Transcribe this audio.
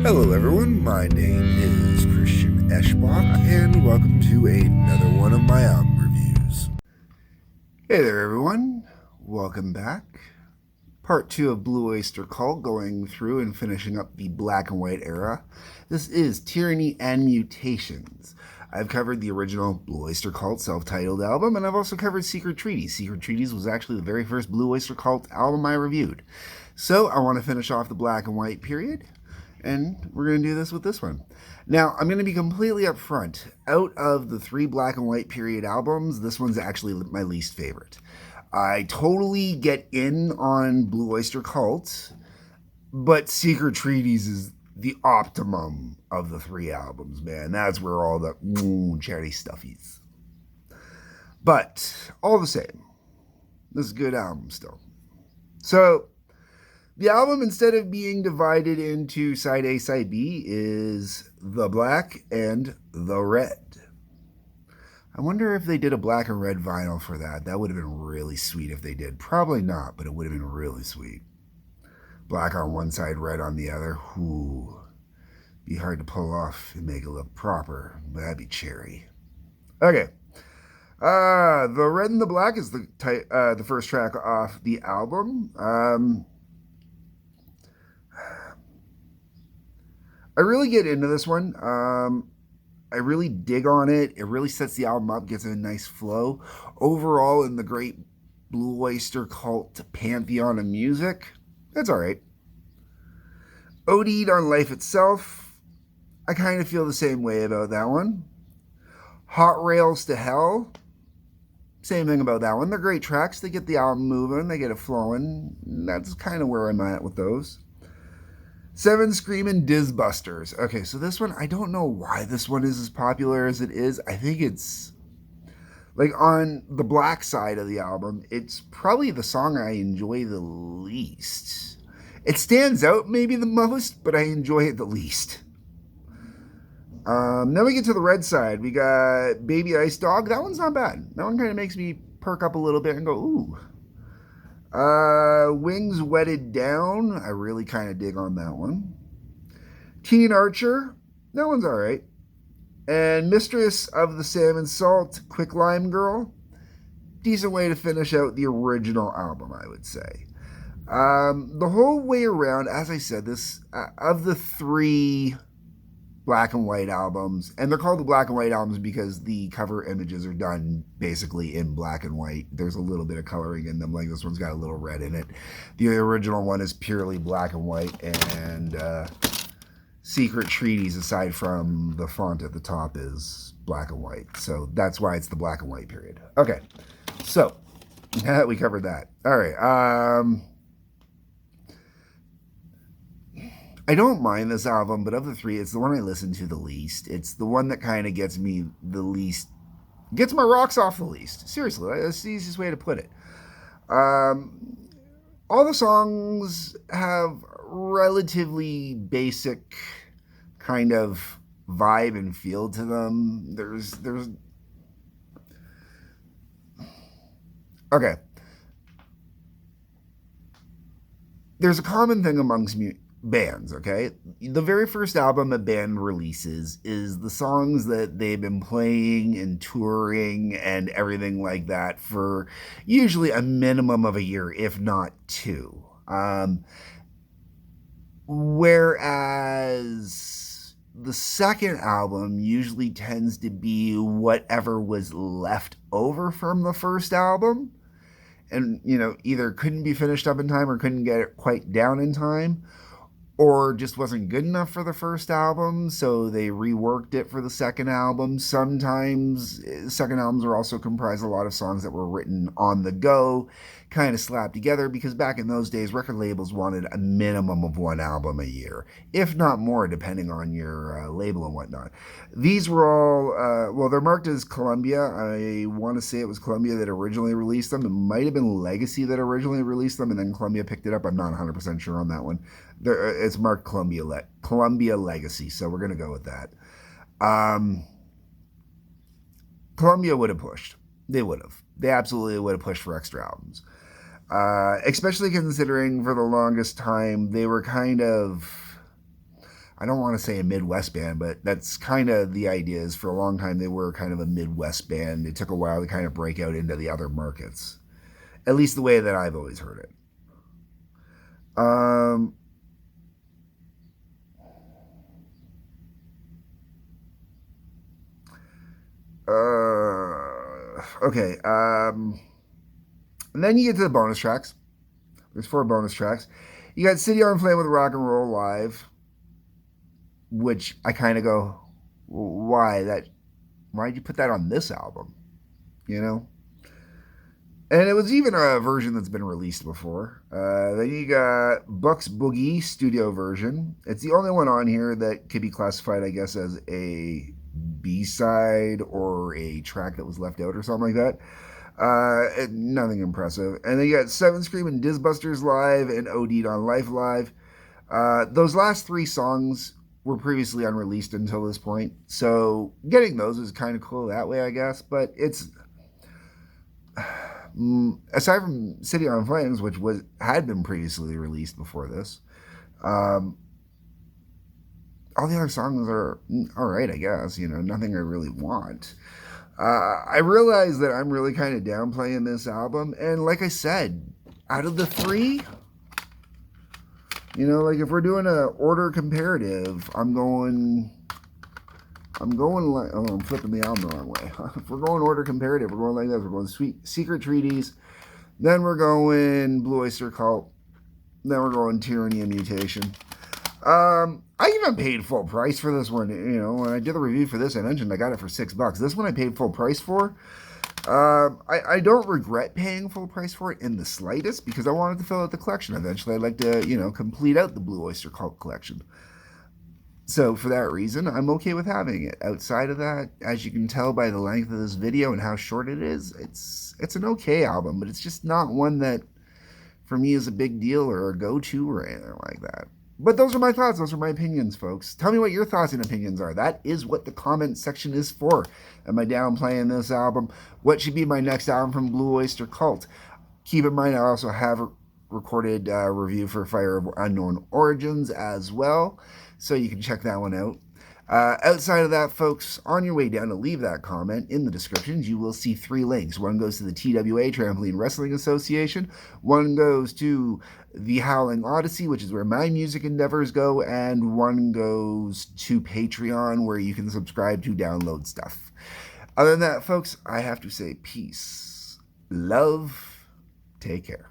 Hello everyone, my name is Christian Eschbach, and welcome to another one of my album reviews. Hey there everyone, welcome back. Part 2 of Blue Oyster Cult, going through and finishing up the black and white era. This is Tyranny and Mutations. I've covered the original Blue Oyster Cult self-titled album, and I've also covered Secret Treaties. Secret Treaties was actually the very first Blue Oyster Cult album I reviewed. So I want to finish off the black and white period, and we're going to do this with this one. Now, I'm going to be completely upfront. Out of the 3 black and white period albums, this one's actually my least favorite. I totally get in on Blue Oyster Cult, but Secret Treaties is the optimum of the 3 albums, man. That's where all the charity stuff is. But, all the same, this is a good album still. So, the album, instead of being divided into side A, side B, is the black and the red. I wonder if they did a black and red vinyl for that. That would have been really sweet if they did. Probably not, but it would have been really sweet. Black on one side, red on the other. Ooh. Be hard to pull off and make it look proper. But that'd be cherry. Okay. The red and the black is the first track off the album. I really get into this one. I really dig on it. It really sets the album up, gets a nice flow. Overall, in the great Blue Oyster Cult pantheon of music, that's all right. OD'd on life itself, I kind of feel the same way about that one. Hot Rails to Hell, same thing about that one. They're great tracks. They get the album moving. They get it flowing. That's kind of where I'm at with those. 7 Screamin' Dizbusters. Okay, so this one, I don't know why this one is as popular as it is. I think it's, like, on the black side of the album, it's probably the song I enjoy the least. It stands out maybe the most, but I enjoy it the least. Then we get to the red side. We got Baby Ice Dog. That one's not bad. That one kind of makes me perk up a little bit and go, ooh. Wings Wetted Down. I really kind of dig on that one. Teen Archer. That one's alright. And Mistress of the Salmon Salt, Quick Lime Girl. Decent way to finish out the original album, I would say. The whole way around, as I said, this of the 3 black and white albums, and they're called the black and white albums because the cover images are done basically in black and white. There's a little bit of coloring in them, like this one's got a little red in it. The original one is purely black and white, and Secret Treaties, aside from the font at the top, is black and white. So that's why it's the black and white period. Okay, so we covered that. All right. I don't mind this album, but of the 3, it's the one I listen to the least. It's the one that kind of gets me the least, gets my rocks off the least. Seriously, that's the easiest way to put it. All the songs have relatively basic kind of vibe and feel to them. Okay. There's a common thing amongst bands, okay? The very first album a band releases is the songs that they've been playing and touring and everything like that for usually a minimum of a year, if not 2. Whereas the second album usually tends to be whatever was left over from the first album, and, either couldn't be finished up in time or couldn't get it quite down in time, or just wasn't good enough for the first album, so they reworked it for the second album. Sometimes second albums are also comprised of a lot of songs that were written on the go, kind of slapped together, because back in those days, record labels wanted a minimum of 1 album a year, if not more, depending on your label and whatnot. These were all, they're marked as Columbia. I want to say it was Columbia that originally released them. It might have been Legacy that originally released them, and then Columbia picked it up. I'm not 100% sure on that one. It's marked Columbia Legacy, so we're going to go with that. Columbia would have pushed. They would have. They absolutely would have pushed for extra albums. Especially considering for the longest time they were kind of, I don't want to say a Midwest band, but that's kind of the idea. Is for a long time they were kind of a Midwest band. It took a while to kind of break out into the other markets, at least the way that I've always heard it. Okay. And then you get to the bonus tracks. There's 4 bonus tracks. You got City on Flame with Rock and Roll Live, which I kind of go, why'd you put that on this album? You know? And it was even a version that's been released before. Then you got Buck's Boogie studio version. It's the only one on here that could be classified, I guess, as a B-side or a track that was left out or something like that. Nothing impressive. And then you got Seven Scream and Dizbusters Live and OD'd on Life Live. Those last 3 songs were previously unreleased until this point. So getting those is kind of cool that way, I guess. But it's... aside from City on Flames, which had been previously released before this, all the other songs are all right, I guess. Nothing I really want. I realize that I'm really kind of downplaying this album, and like I said, out of the 3, like if we're doing a order comparative, I'm flipping the album the wrong way. If we're going order comparative, we're going like this. We're going Secret Treaties, then we're going Blue Oyster Cult, then we're going Tyranny and Mutation. I even paid full price for this one. When I did the review for this, I mentioned I got it for $6. This one I paid full price for. I don't regret paying full price for it in the slightest, because I wanted to fill out the collection. Eventually, I'd like to, complete out the Blue Oyster Cult collection. So for that reason, I'm okay with having it. Outside of that, as you can tell by the length of this video and how short it is, it's an okay album, but it's just not one that, for me, is a big deal or a go-to or anything like that. But those are my thoughts. Those are my opinions, folks. Tell me what your thoughts and opinions are. That is what the comment section is for. Am I downplaying this album? What should be my next album from Blue Oyster Cult? Keep in mind, I also have a recorded review for Fire of Unknown Origins as well, so you can check that one out. Outside of that, folks, on your way down to leave that comment, in the descriptions, you will see 3 links. One goes to the TWA, Trampoline Wrestling Association. One goes to the Howling Odyssey, which is where my music endeavors go. And one goes to Patreon, where you can subscribe to download stuff. Other than that, folks, I have to say peace, love, take care.